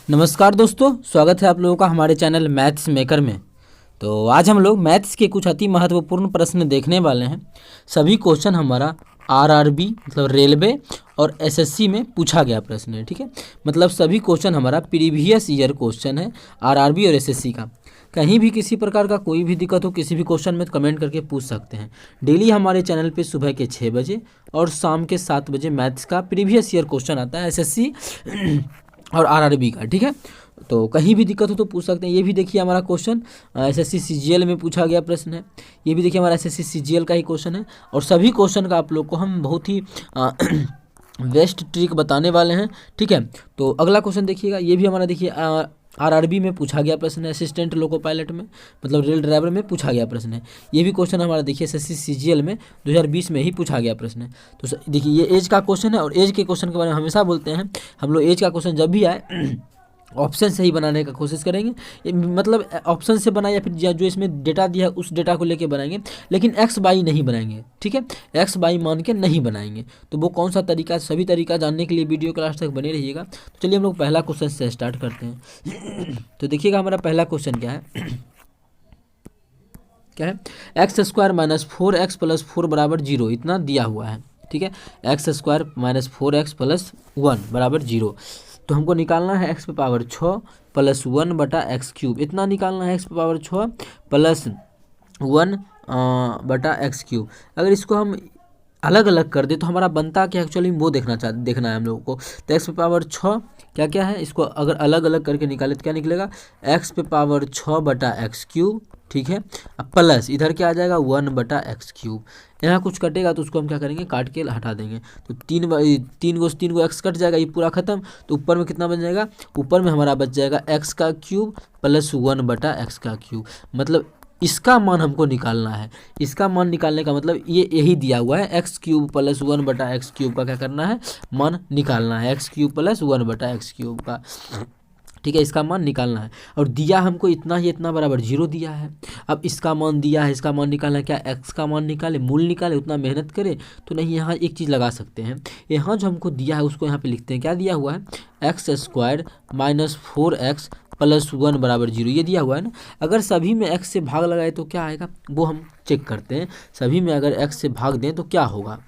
नमस्कार दोस्तों, स्वागत है आप लोगों का हमारे चैनल मैथ्स मेकर में। तो आज हम लोग मैथ्स के कुछ अति महत्वपूर्ण प्रश्न देखने वाले हैं। सभी क्वेश्चन हमारा आरआरबी मतलब रेलवे और एसएससी में पूछा गया प्रश्न है। ठीक है, मतलब सभी क्वेश्चन हमारा प्रीवियस ईयर क्वेश्चन है आरआरबी और एसएससी का। कहीं भी किसी प्रकार का कोई भी दिक्कत हो किसी भी क्वेश्चन में तो कमेंट करके पूछ सकते हैं। डेली हमारे चैनल पे सुबह के 6 बजे और शाम के 7 बजे मैथ्स का प्रीवियस ईयर क्वेश्चन आता है एसएससी और आरआरबी का। ठीक है, तो कहीं भी दिक्कत हो तो पूछ सकते हैं। ये भी देखिए हमारा क्वेश्चन एसएससी सीजीएल में पूछा गया प्रश्न है। ये भी देखिए हमारा एसएससी सीजीएल का ही क्वेश्चन है। और सभी क्वेश्चन का आप लोग को हम बहुत ही बेस्ट ट्रिक बताने वाले हैं। ठीक है, तो अगला क्वेश्चन देखिएगा। ये भी हमारा देखिए आरआरबी में पूछा गया प्रश्न है, असिस्टेंट लोको पायलट में मतलब रेल ड्राइवर में पूछा गया प्रश्न है। ये भी क्वेश्चन हमारा देखिए एसएससी सीजीएल में 2020 में ही पूछा गया प्रश्न है। तो देखिए ये एज का क्वेश्चन है और एज के क्वेश्चन के बारे में हमेशा बोलते हैं हम लोग, एज का क्वेश्चन जब भी आए ऑप्शन से ही बनाने का कोशिश करेंगे। मतलब ऑप्शन से बनाए या फिर जो इसमें डेटा दिया है उस डेटा को लेके बनाएंगे, लेकिन एक्स बाई नहीं बनाएंगे। ठीक है, एक्स बाई मान के नहीं बनाएंगे। तो वो कौन सा तरीका, सभी तरीका जानने के लिए वीडियो क्लास तक बने रहिएगा। तो चलिए हम लोग पहला क्वेश्चन से स्टार्ट करते हैं। तो देखिएगा हमारा पहला क्वेश्चन क्या है, क्या है, x square minus 4x plus 4 बराबर 0 इतना दिया हुआ है। ठीक है, x square minus 4x plus 1 बराबर 0। तो हमको निकालना है एक्स पे पावर 6 प्लस 1 बटा एक्स क्यूब, इतना निकालना है एक्स पे पावर 6 प्लस 1 बटा एक्स क्यूब। अगर इसको हम अलग अलग कर दे तो हमारा बनता क्या एक्चुअली वो देखना है हम लोगों को। तो एक्स पे पावर 6 क्या क्या है, इसको अगर अलग अलग करके निकाले तो क्या निकलेगा, एक्स पे पावर 6 बटा एक्स क्यूब। ठीक है, अब प्लस इधर क्या आ जाएगा 1 बटा एक्स क्यूब। यहाँ कुछ कटेगा तो उसको हम क्या करेंगे, काट के हटा देंगे। तो तीन गो एक्स कट जाएगा, ये पूरा खत्म। तो ऊपर में कितना बन जाएगा, ऊपर में हमारा बच जाएगा एक्स का क्यूब प्लस 1 बटा एक्स का क्यूब। मतलब इसका मान हमको निकालना है। इसका मान निकालने का मतलब ये यही दिया हुआ है, एक्स क्यूब प्लस 1 बटा एक्स क्यूब का क्या करना है, मान निकालना है, एक्स क्यूब प्लस 1 बटा एक्स क्यूब का। ठीक है, इसका मान निकालना है और दिया हमको इतना ही, इतना बराबर 0 दिया है। अब इसका मान दिया है, इसका मान निकालना है, क्या एक्स का मान निकाले, मूल निकाले, उतना मेहनत करे तो नहीं। यहाँ एक चीज़ लगा सकते हैं, यहाँ जो हमको दिया है उसको यहाँ पे लिखते हैं, क्या दिया हुआ है, x square minus 4x plus 1 बराबर 0, ये दिया हुआ है ना। अगर सभी में x से भाग लगाए तो क्या आएगा वो हम चेक करते हैं। सभी में अगर x से भाग दें तो क्या होगा,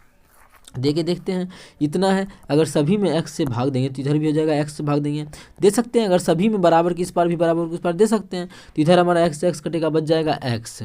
देखते हैं। इतना है, अगर सभी में x से भाग देंगे तो इधर भी हो जाएगा, x से भाग देंगे दे सकते हैं। अगर सभी में बराबर की इस पार भी बराबर की इस पार दे सकते हैं। तो इधर हमारा x कटेगा, बच जाएगा x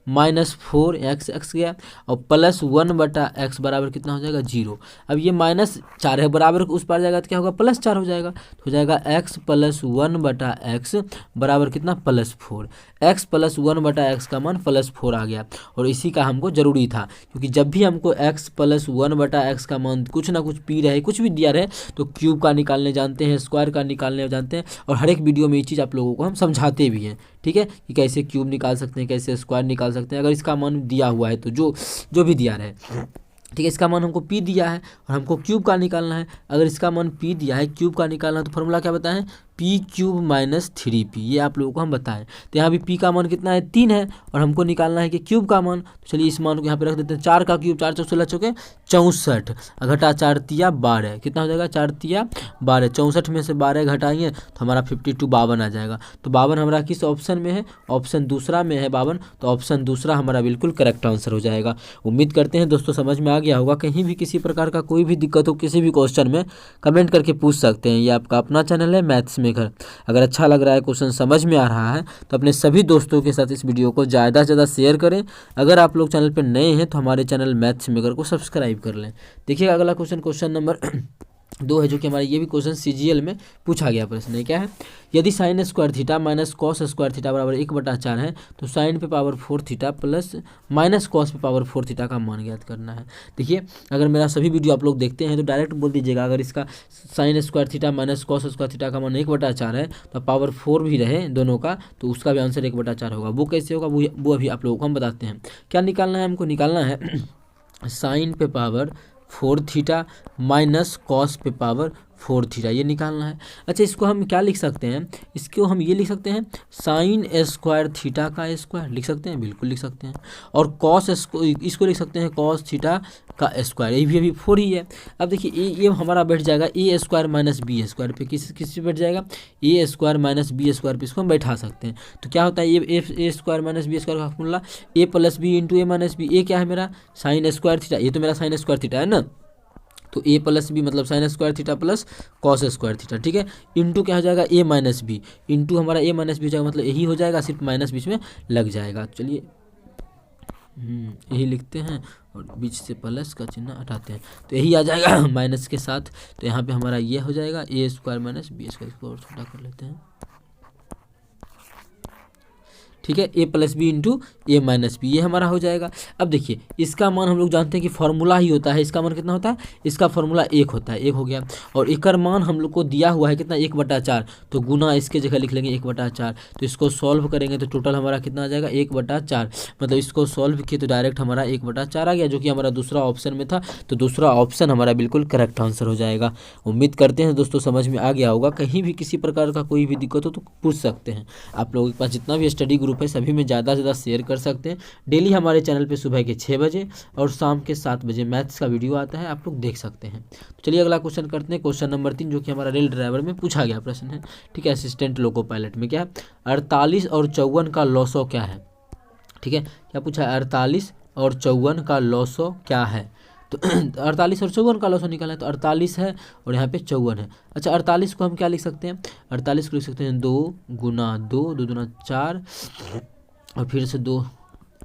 माइनस 4x गया और प्लस 1 बटा x बराबर कितना हो जाएगा 0। अब ये माइनस 4 है, बराबर उस पार जाएगा तो क्या होगा, प्लस 4 हो जाएगा। तो हो जाएगा x प्लस 1 बटा x बराबर कितना, प्लस 4। x प्लस 1 बटा x का मान प्लस 4 आ गया। और इसी का हमको ज़रूरी था, क्योंकि जब भी हमको x प्लस 1 बटा x का मान कुछ ना कुछ पी रहे, कुछ भी दिया रहे, तो क्यूब का निकालने जानते हैं, स्क्वायर का निकालने जानते हैं। और हर एक वीडियो में ये चीज़ आप लोगों को हम समझाते भी हैं। ठीक है, कि कैसे क्यूब निकाल सकते हैं, कैसे स्क्वायर निकाल सकते हैं अगर इसका मान दिया हुआ है तो, जो भी दिया रहे। ठीक है, इसका मान हमको पी दिया है और हमको क्यूब का निकालना है। अगर इसका मान पी दिया है, क्यूब का निकालना है, तो फॉर्मूला क्या बताएं, पी क्यूब माइनस 3p, ये आप लोगों को हम बताएं। तो यहाँ भी पी का मान कितना है, 3 है और हमको निकालना है कि क्यूब का मान। तो चलिए इस मान को यहाँ पे रख देते हैं, 4 का क्यूब 4 चौक 16 चौके 64 घटा 4 तिया 12, कितना हो जाएगा 4 तिया 12। 64 में से 12 घटाएंगे तो हमारा 52 52 आ जाएगा। तो 52 हमारा किस ऑप्शन में है, ऑप्शन दूसरा में है 52। तो ऑप्शन दूसरा हमारा बिल्कुल करेक्ट आंसर हो जाएगा। उम्मीद करते हैं दोस्तों समझ में आ गया होगा। कहीं भी किसी प्रकार का कोई भी दिक्कत हो किसी भी क्वेश्चन में कमेंट करके पूछ सकते हैं। ये आपका अपना चैनल है मैथ्स मेकर। अगर अच्छा लग रहा है, क्वेश्चन समझ में आ रहा है तो अपने सभी दोस्तों के साथ इस वीडियो को ज़्यादा से ज़्यादा शेयर करें। अगर आप लोग चैनल पर नए हैं तो हमारे चैनल मैथ्स मेकर को सब्सक्राइब कर लें। देखिए अगला क्वेश्चन, क्वेश्चन नंबर 2 है, जो कि हमारे ये भी क्वेश्चन सीजीएल में पूछा गया प्रश्न है। क्या है, यदि sine square theta minus cos square theta बराबर 1/4 है तो साइन पे power 4 theta plus minus cos पे पावर 4 थीटा का मान ज्ञात करना है। देखिए अगर मेरा सभी वीडियो आप लोग देखते हैं तो डायरेक्ट बोल दीजिएगा, अगर इसका sine square theta minus cos square theta का मान 1/4 है तो पावर 4 भी रहे दोनों का, तो उसका भी आंसर 1/4 होगा। वो कैसे होगा वो अभी आप लोगों को हम बताते हैं। क्या निकालना है, हमको निकालना है साइन पे पावर 4 थीटा माइनस कॉस पे पावर 4 थीटा, ये निकालना है। अच्छा, इसको हम क्या लिख सकते हैं, इसको हम ये लिख सकते हैं साइन स्क्वायर थीटा का स्क्वायर, लिख सकते हैं, बिल्कुल लिख सकते हैं। और कॉस इसको लिख सकते हैं कॉस थीटा का स्क्वायर, ये भी अभी 4 ही है। अब देखिए ये हमारा बैठ जाएगा ए स्क्वायर माइनस बी स्क्वायर पे, किस पे बैठ जाएगा, ए स्क्वायर माइनस बी स्क्वायर पे इसको हम बैठा सकते हैं। तो क्या होता है, ये ए स्क्वायर माइनस बी स्क्वायर का फॉर्मूला ए प्लस बी इंटू ए माइनस बी, ए क्या है मेरा साइन स्क्वायर थीटा, ये तो मेरा साइन स्क्वायर थीटा है ना, तो ए प्लस बी मतलब sine square theta plus cos square theta, ठीक है, इंटू क्या हो जाएगा ए माइनस बी, इंटू हमारा ए माइनस बी हो जाएगा, मतलब यही हो जाएगा, सिर्फ माइनस बीच में लग जाएगा। चलिए यही लिखते हैं और बीच से प्लस का चिन्ह हटाते हैं, तो यही आ जाएगा माइनस के साथ। तो यहाँ पे हमारा ये हो जाएगा ए स्क्वायर माइनस बी स्क्वायर, इसको और छोटा कर लेते हैं, ठीक है, ए प्लस बी इंटू ए माइनस बी, ये हमारा हो जाएगा। अब देखिए इसका मान हम लोग जानते हैं कि फॉर्मूला ही होता है, इसका मान कितना होता है, इसका फॉर्मूला 1 होता है, 1 हो गया। और एकर मान हम लोग को दिया हुआ है कितना 1/4, तो गुना इसके जगह लिख लेंगे 1/4, तो इसको सॉल्व करेंगे तो टोटल हमारा कितना आ जाएगा 1/4, मतलब इसको सॉल्व किए तो डायरेक्ट हमारा 1/4 आ गया, जो कि हमारा दूसरा ऑप्शन में था। तो दूसरा ऑप्शन हमारा बिल्कुल करेक्ट आंसर हो जाएगा। उम्मीद करते हैं दोस्तों समझ में आ गया होगा। कहीं भी किसी प्रकार का कोई भी दिक्कत हो तो पूछ सकते हैं। आप लोगों के पास जितना भी स्टडी ग्रुप है सभी में ज़्यादा से ज़्यादा शेयर कर सकते हैं। डेली हमारे चैनल पे सुबह के 6 बजे और शाम के 7 बजे मैथ्स का वीडियो आता है, आप लोग देख सकते हैं। तो चलिए अगला क्वेश्चन करते हैं, क्वेश्चन नंबर 3, जो कि हमारा रेल ड्राइवर में पूछा गया प्रश्न है, ठीक है, असिस्टेंट लोको पायलट में। क्या है 48 और 54 का लॉसो क्या है, ठीक है, क्या पूछा है 48 और 54 का लॉसो क्या है। तो 48 और 54 का लॉसो निकालना है, तो 48 है और यहाँ पे 54 है। अच्छा 48 को हम क्या लिख सकते हैं, 48 को लिख सकते हैं 2 गुना 2, 2 दूना 4 और फिर से 2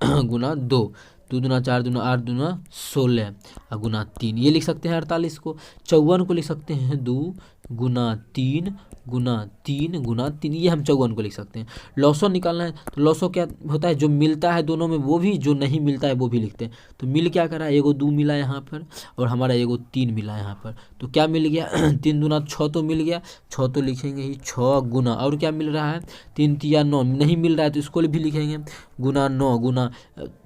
गुना 2, 2 दूना 4 दूना 8 दूना 16 और गुना 3, ये लिख सकते हैं 48 को। 54 को लिख सकते हैं 2 गुना 3 गुना 3 गुना 3, ये हम 54 को लिख सकते हैं। लॉसो निकालना है, तो लॉसो क्या होता है, जो मिलता है दोनों में वो भी, जो नहीं मिलता है वो भी लिखते हैं। तो मिल क्या करा, एगो 2 मिला यहाँ पर और हमारा एगो 3 मिला यहाँ पर, तो क्या मिल गया 3 दूना 6 तो मिल गया, 6 तो लिखेंगे ही, 6 गुना और क्या मिल रहा है 3 तिया 9, नहीं मिल रहा है तो इसको भी लिखेंगे गुना 9 गुना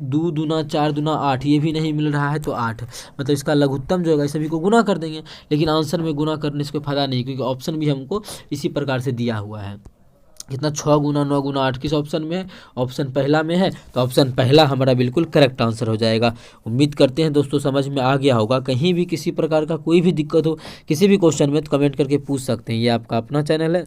2 दूना 4 दूना 8, ये भी नहीं मिल रहा है तो 8, मतलब इसका लघुत्तम जो है सभी को गुना कर देंगे। लेकिन आंसर में गुना करने से कोई फायदा नहीं, क्योंकि ऑप्शन भी हमको इसी प्रकार से दिया हुआ है। कितना 6 गुना 9 गुना 8 किस ऑप्शन में है, ऑप्शन पहला में है, तो ऑप्शन पहला हमारा बिल्कुल करेक्ट आंसर हो जाएगा। उम्मीद करते हैं दोस्तों समझ में आ गया होगा। कहीं भी किसी प्रकार का कोई भी दिक्कत हो किसी भी क्वेश्चन में, तो कमेंट करके पूछ सकते हैं। ये आपका अपना चैनल है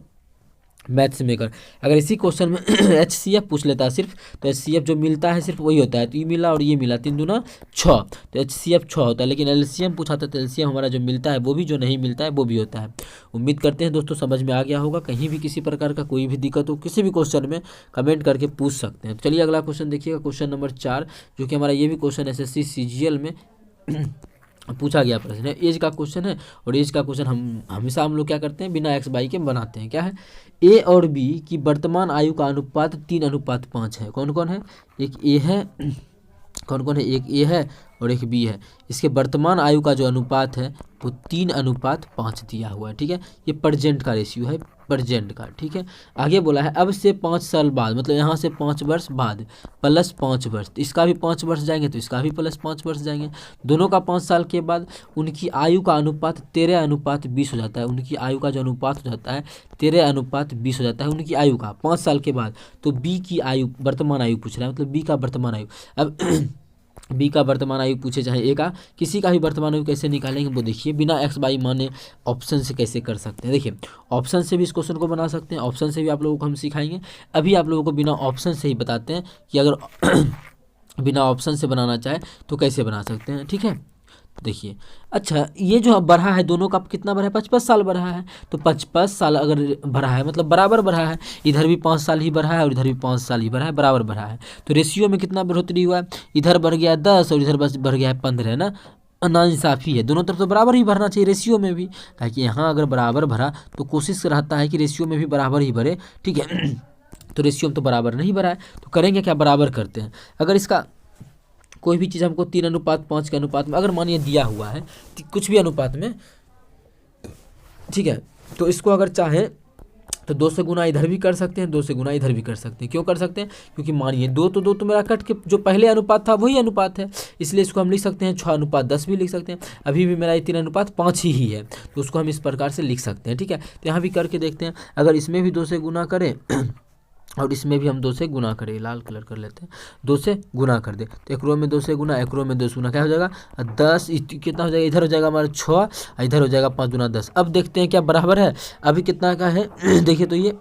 मैथ्स मेकर। अगर इसी क्वेश्चन में HCF पूछ लेता है सिर्फ, तो HCF जो मिलता है सिर्फ वही होता है, तो ये मिला और ये मिला 3 दूना 6, तो HCF 6 होता है। लेकिन LCM पूछा था तो LCM हमारा जो मिलता है वो भी, जो नहीं मिलता है वो भी होता है। उम्मीद करते हैं दोस्तों समझ में आ गया होगा। कहीं भी किसी प्रकार का कोई भी दिक्कत हो किसी भी क्वेश्चन में, कमेंट करके पूछ सकते हैं। चलिए अगला क्वेश्चन देखिएगा, क्वेश्चन नंबर 4, जो कि हमारा ये भी क्वेश्चन SSC CGL में पूछा गया प्रश्न है। एज का क्वेश्चन है, और एज का क्वेश्चन हम हमेशा हम लोग क्या करते हैं, बिना x y के बनाते हैं। क्या है, ए और बी की वर्तमान आयु का अनुपात 3:5 है। कौन कौन है, एक ए है, कौन कौन है, एक ए है और एक बी है। इसके वर्तमान आयु का जो अनुपात है वो 3:5 दिया हुआ है, ठीक है, ये प्रेजेंट का रेशियो है, प्रेजेंट का, ठीक है। आगे बोला है अब से 5 साल बाद, मतलब यहाँ से 5 वर्ष बाद प्लस 5 वर्ष, तो इसका भी 5 वर्ष जाएंगे तो इसका भी प्लस 5 वर्ष जाएंगे। दोनों का 5 साल के बाद उनकी आयु का अनुपात 13:20 हो जाता है। उनकी आयु का जो अनुपात हो जाता है 13:20 हो जाता है उनकी आयु का 5 साल के बाद। तो बी की आयु, वर्तमान आयु पूछ रहा है, मतलब बी का वर्तमान आयु। अब बी का वर्तमान आयु पूछे चाहे ए का, किसी का भी वर्तमान आयु कैसे निकालेंगे वो देखिए, बिना x y माने ऑप्शन से कैसे कर सकते हैं। देखिए ऑप्शन से भी इस क्वेश्चन को बना सकते हैं, ऑप्शन से भी आप लोगों को हम सिखाएंगे। अभी आप लोगों को बिना ऑप्शन से ही बताते हैं कि अगर बिना ऑप्शन से बनाना चाहे तो कैसे बना सकते हैं, ठीक है। देखिए अच्छा, ये जो बढ़ा है दोनों का कितना बढ़ा है, 55 साल बढ़ा है। तो 55 साल अगर बढ़ा है मतलब बराबर बढ़ा है, इधर भी 5 साल ही बढ़ा है और इधर भी 5 साल ही बढ़ा है, बराबर बढ़ा है। तो रेशियो में कितना बढ़ोतरी हुआ है, इधर बढ़ गया 10 और इधर बस बढ़ गया है 15, है ना, नाइंसाफ़ी है। दोनों तरफ तो बराबर ही भरना चाहिए रेशियो में भी, ताकि यहाँ अगर बराबर भरा तो कोशिश रहता है कि रेशियो में भी बराबर ही भरे, ठीक है। तो रेशियो में तो बराबर नहीं भरा है, तो करेंगे क्या, बराबर करते हैं। अगर इसका कोई भी चीज़ हमको 3:5 के अनुपात में अगर मानिए दिया हुआ है, कुछ भी अनुपात में, ठीक है, तो इसको अगर चाहे तो 2 से गुना इधर भी कर सकते हैं, 2 से गुना इधर भी कर सकते हैं। क्यों कर सकते हैं? क्योंकि मानिए 2 तो मेरा कट के जो पहले अनुपात था वही अनुपात है, इसलिए इसको हम लिख सकते हैं 6:10 भी लिख सकते हैं। अभी भी मेरा ये 3:5 ही है, तो उसको हम इस प्रकार से लिख सकते हैं। ठीक है, तो यहाँ भी करके देखते हैं। अगर इसमें भी 2 से गुना करें और इसमें भी हम 2 से गुना करें, लाल कलर कर लेते हैं, 2 से गुना कर दे तो एक रो में 2 से गुना, एक रो में 2 से गुना, क्या हो जाएगा 10। कितना हो जाएगा? इधर हो जाएगा हमारा 6, इधर हो जाएगा 5 दूना 10। अब देखते हैं क्या बराबर है। अभी कितना का है देखिए तो ये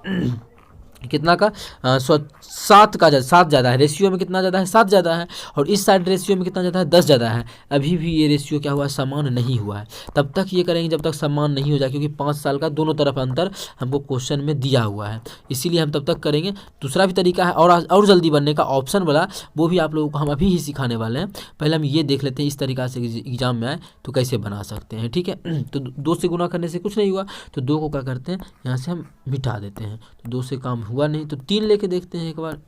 कितना का 7 का 7 ज़्यादा है, रेशियो में कितना ज़्यादा है? 7 ज़्यादा है। और इस साइड रेशियो में कितना ज़्यादा है? 10 ज़्यादा है। अभी भी ये रेशियो क्या हुआ? समान नहीं हुआ है। तब तक ये करेंगे जब तक समान नहीं हो जाए, क्योंकि 5 साल का दोनों तरफ अंतर हमको क्वेश्चन में दिया हुआ है, इसीलिए हम तब तक करेंगे। दूसरा भी तरीका है और जल्दी बनने का, ऑप्शन वाला, वो भी आप लोगों को हम अभी ही सिखाने वाले हैं। पहले हम ये देख लेते हैं इस तरीका से एग्जाम में आए तो कैसे बना सकते हैं। ठीक है, तो 2 से गुना करने से कुछ नहीं हुआ, तो 2 को क्या करते हैं यहाँ से हम मिटा देते हैं। तो 2 से काम हुआ नहीं, तो 3 लेके देखते हैं एक बार।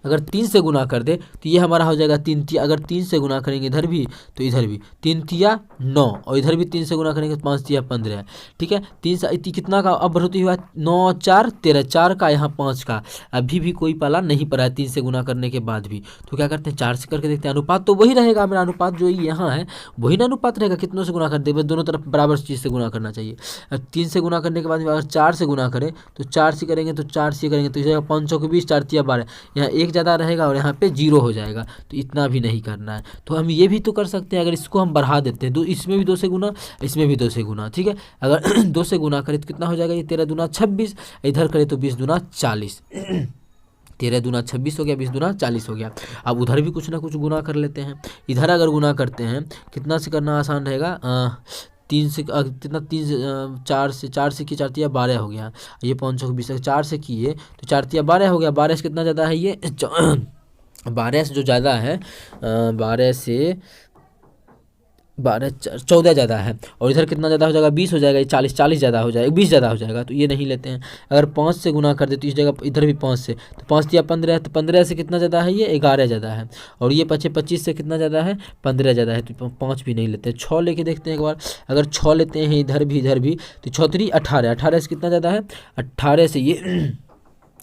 अगर 3 से गुना कर दे तो ये हमारा हो जाएगा 3 तिया। अगर 3 से गुना करेंगे इधर भी तो इधर भी 3 तिया 9, और इधर भी 3 से गुना करेंगे तो 5 तिया 15। ठीक है, 3 से कितना का अब बढ़ोतरी हुआ? 9 4 13, 4 का यहाँ 5 का। अभी भी कोई पाला नहीं पड़ा है 3 से गुना करने के बाद भी, तो क्या करते हैं 4 से करके देखते हैं। अनुपात तो वही रहेगा, मेरा अनुपात जो यहाँ है वही ना अनुपात रहेगा। कितनों से गुना कर दे, दोनों तरफ बराबर चीज़ से गुना करना चाहिए। 3 से गुना करने के बाद अगर 4 से गुना करें तो 4 से करेंगे तो 4 से करेंगे तो 5 चौके 20, 4 तिया 12, यहाँ 1 ज़्यादा रहेगा और यहाँ पे 0 हो जाएगा। तो इतना भी नहीं करना है। तो हम ये भी तो कर सकते हैं, अगर इसको हम बढ़ा देते हैं, इसमें भी 2 से गुना, इसमें भी 2 से गुना। ठीक है, अगर 2 से गुना करें तो कितना हो जाएगा? ये 13 दूना 26, इधर करें तो 20 दूना 40। 13 दूना 26 हो गया, 20 दूना 40 हो गया। अब उधर भी कुछ ना कुछ गुना कर लेते हैं। इधर अगर गुना करते हैं, कितना से करना आसान रहेगा? 3 से कितना? 4 से किए 4 तिया 12 हो गया। ये 5 चौक 20, 4 से किए तो 4 तिया 12 हो गया। 12 से कितना ज़्यादा है? ये 12 से जो ज़्यादा है, 12 से 14 ज़्यादा है। और इधर कितना ज़्यादा हो जाएगा? 20 हो जाएगा। ये 40 ज़्यादा हो जाएगा, 20 ज़्यादा हो जाएगा, तो ये नहीं लेते हैं। अगर 5 से गुना कर दे तो इस जगह इधर भी 5 से, तो 5 तिया 15, तो 15 से कितना ज़्यादा है? ये 11 ज़्यादा है। और ये 25 से कितना ज़्यादा है? 15 ज़्यादा है, तो 5 भी नहीं लेते। 6 लेके देखते हैं एक बार। अगर 6 लेते हैं इधर भी तो 6 3 18, 18 से कितना ज़्यादा है? 18 से ये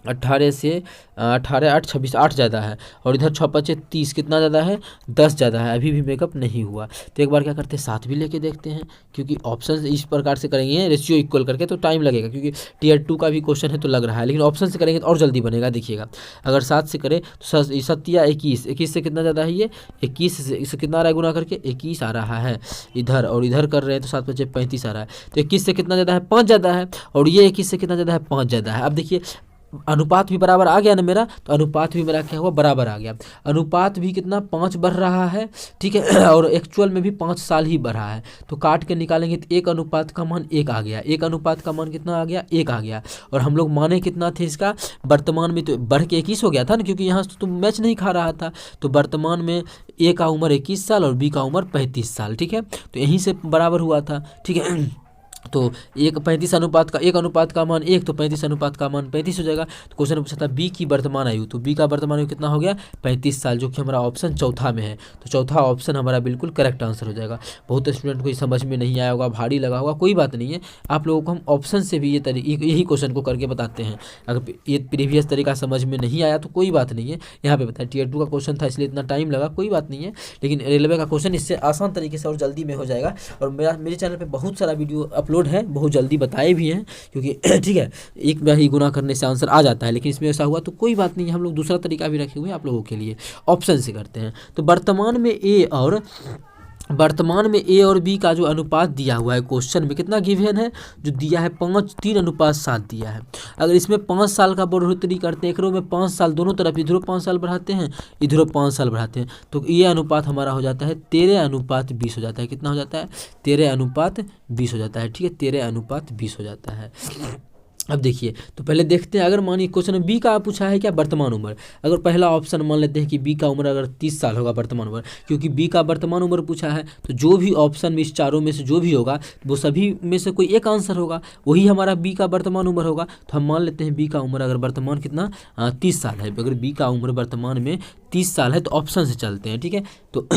18 से 18 8 26, 8 ज़्यादा है। और इधर 6 5 30, कितना ज़्यादा है? 10 ज़्यादा है। अभी भी मेकअप नहीं हुआ, तो एक बार क्या करते हैं 7 भी लेके देखते हैं, क्योंकि ऑप्शन इस प्रकार से करेंगे रेशियो इक्वल करके तो टाइम लगेगा, क्योंकि Tier 2 का भी क्वेश्चन है तो लग रहा है, लेकिन ऑप्शन से करेंगे तो और जल्दी बनेगा। देखिएगा, अगर 7 से करें तो 7 या 21, 21 से कितना ज़्यादा है? ये 21 से कितना आ रहा है गुना करके? 21 आ रहा है इधर, और इधर कर रहे हैं तो 7 5 35 आ रहा है। तो 21 से कितना ज़्यादा है? 5 ज़्यादा है। और ये 21 से कितना ज़्यादा है? 5 ज़्यादा है। अब देखिए अनुपात भी बराबर आ गया ना मेरा, तो अनुपात भी मेरा क्या हुआ? बराबर आ गया। अनुपात भी कितना? 5 बढ़ रहा है। ठीक है, और एक्चुअल में भी 5 साल ही बढ़ा है। तो काट के निकालेंगे तो 1 अनुपात का मान 1 आ गया। 1 अनुपात का मान कितना आ गया? 1 आ गया। और हम लोग माने कितना थे इसका? वर्तमान में तो बढ़ के 21 हो गया था ना, क्योंकि यहाँ तो मैच नहीं खा रहा था। तो वर्तमान में ए का उम्र 21 साल और बी का उम्र 35 साल। ठीक है, तो यहीं से बराबर हुआ था। ठीक है, तो 1 अनुपात का मान 1, तो 35 अनुपात का मान 35 हो जाएगा। तो क्वेश्चन में पूछा था बी की वर्तमान आयु, तो बी का वर्तमान आयु कितना हो गया? 35 साल, जो कि हमारा ऑप्शन चौथा में है। तो चौथा ऑप्शन हमारा बिल्कुल करेक्ट आंसर हो जाएगा। बहुत स्टूडेंट को समझ में नहीं आया होगा, भारी लगा होगा, कोई बात नहीं है। आप लोगों को हम ऑप्शन से भी यही क्वेश्चन को करके बताते हैं। अगर ये प्रीवियस तरीका समझ में नहीं आया तो कोई बात नहीं है, यहाँ पे बताया Tier 2 का क्वेश्चन था इसलिए इतना टाइम लगा, कोई बात नहीं है। लेकिन रेलवे का क्वेश्चन इससे आसान तरीके से और जल्दी में हो जाएगा। और मेरे चैनल पर बहुत सारा वीडियो अपलोड है, बहुत जल्दी बताए भी हैं, क्योंकि ठीक है एक बार ही गुना करने से आंसर आ जाता है। लेकिन इसमें ऐसा हुआ तो कोई बात नहीं है, हम लोग दूसरा तरीका भी रखे हुए हैं आप लोगों के लिए, ऑप्शन से करते हैं। तो वर्तमान में ए और बी का जो अनुपात दिया हुआ है क्वेश्चन में, कितना गिवन है? जो दिया है 3:7 दिया है। अगर इसमें 5 साल का बढ़ोतरी करते हैं, एक रो में 5 साल, दोनों तरफ इधरों 5 साल बढ़ाते हैं, इधरों 5 साल बढ़ाते हैं, तो ये अनुपात हमारा हो जाता है 13:20 हो जाता है। कितना हो जाता है? 13:20 हो जाता है। ठीक है, 13:20 हो जाता है। अब देखिए, तो पहले देखते हैं, अगर मानिए क्वेश्चन में बी का पूछा है क्या? वर्तमान उम्र। अगर पहला ऑप्शन मान लेते हैं कि बी का उम्र अगर 30 साल होगा वर्तमान उम्र, क्योंकि बी का वर्तमान उम्र पूछा है, तो जो भी ऑप्शन में इस चारों में से जो भी होगा वो सभी में से कोई एक आंसर होगा, वही हमारा बी का वर्तमान उम्र होगा। तो हम मान लेते हैं बी का उम्र अगर वर्तमान कितना 30 साल है। अगर बी का उम्र वर्तमान में 30 साल है तो ऑप्शन से चलते हैं। ठीक है, तो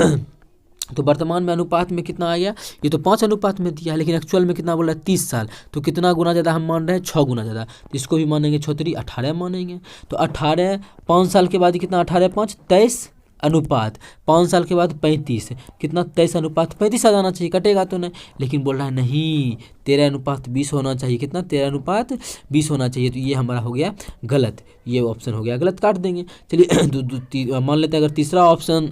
तो वर्तमान में अनुपात में कितना आ गया, ये तो 5 अनुपात में दिया है, लेकिन एक्चुअल में कितना बोल रहा है 30 साल। तो कितना गुना ज़्यादा हम मान रहे हैं, 6 गुना ज़्यादा। तो इसको भी मानेंगे 6×3 18 मानेंगे। तो 18 5 साल के बाद कितना, 18 5 23 अनुपात 5 साल के बाद 35 कितना, 23 अनुपात 35 आ जाना चाहिए, कटेगा तो नहीं। लेकिन बोल रहा है नहीं 13 अनुपात 20 होना चाहिए, कितना 13 अनुपात 20 होना चाहिए। तो ये हमारा हो गया गलत, ये ऑप्शन हो गया गलत, काट देंगे। चलिए मान लेते हैं अगर तीसरा ऑप्शन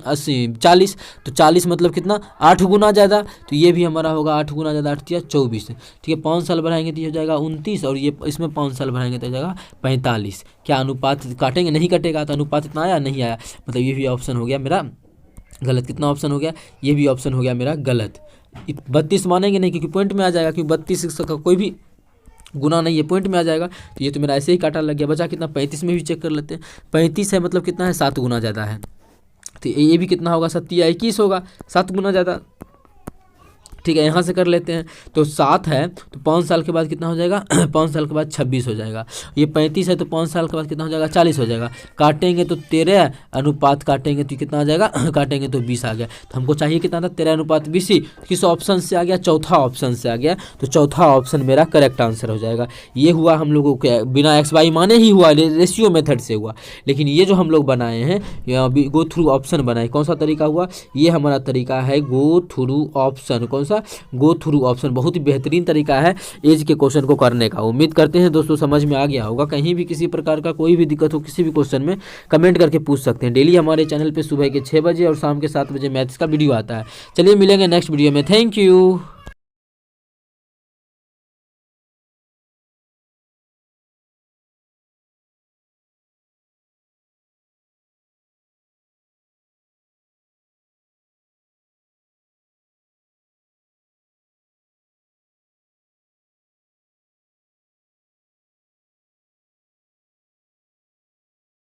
40, तो 40 मतलब कितना 8 गुना ज़्यादा। तो ये भी हमारा होगा 8 गुना ज़्यादा, 8 या 24, ठीक है। 5 साल बढ़ाएंगे तो ये हो जाएगा 29, और ये इसमें 5 साल बढ़ाएंगे तो हो जाएगा 45। क्या अनुपात काटेंगे, नहीं कटेगा, तो अनुपात इतना आया नहीं आया, मतलब ये भी ऑप्शन हो गया मेरा गलत। कितना ऑप्शन हो गया, ये भी ऑप्शन हो गया मेरा गलत। 32 मानेंगे नहीं, क्योंकि पॉइंट में आ जाएगा, क्योंकि 32 का कोई भी गुना नहीं है, पॉइंट में आ जाएगा। तो ये तो मेरा ऐसे ही काटा लग गया। बचा कितना, 35 में भी चेक कर लेते हैं। 35 है मतलब कितना है, 7 गुना ज़्यादा है। तो ये भी कितना होगा, 7 या 21 होगा, 7 गुना ज़्यादा, ठीक है। यहाँ से कर लेते हैं, तो 7 है तो 5 साल के बाद कितना हो जाएगा 5 साल के बाद 26 हो जाएगा। ये 35 है तो 5 साल के बाद कितना हो जाएगा, 40 हो जाएगा। काटेंगे तो 13 अनुपात काटेंगे तो कितना आ जाएगा काटेंगे तो 20 आ गया। तो हमको चाहिए कितना था, 13 अनुपात 20 ही। किस ऑप्शन से आ गया, चौथा ऑप्शन से आ गया। तो चौथा ऑप्शन मेरा करेक्ट आंसर हो जाएगा। ये हुआ हम लोगों के बिना एक्स वाई माने ही हुआ, रेशियो मेथड से हुआ। लेकिन ये जो हम लोग बनाए हैं गो थ्रू ऑप्शन बनाए, कौन सा तरीका हुआ, ये हमारा तरीका है गो थ्रू ऑप्शन। कौन सा, गो थ्रू ऑप्शन, बहुत ही बेहतरीन तरीका है एज के क्वेश्चन को करने का। उम्मीद करते हैं दोस्तों समझ में आ गया होगा। कहीं भी किसी प्रकार का कोई भी दिक्कत हो किसी भी क्वेश्चन में, कमेंट करके पूछ सकते हैं। डेली हमारे चैनल पे सुबह के 6 बजे और शाम के 7 बजे मैथ्स का वीडियो आता है। चलिए मिलेंगे नेक्स्ट वीडियो में, थैंक यू।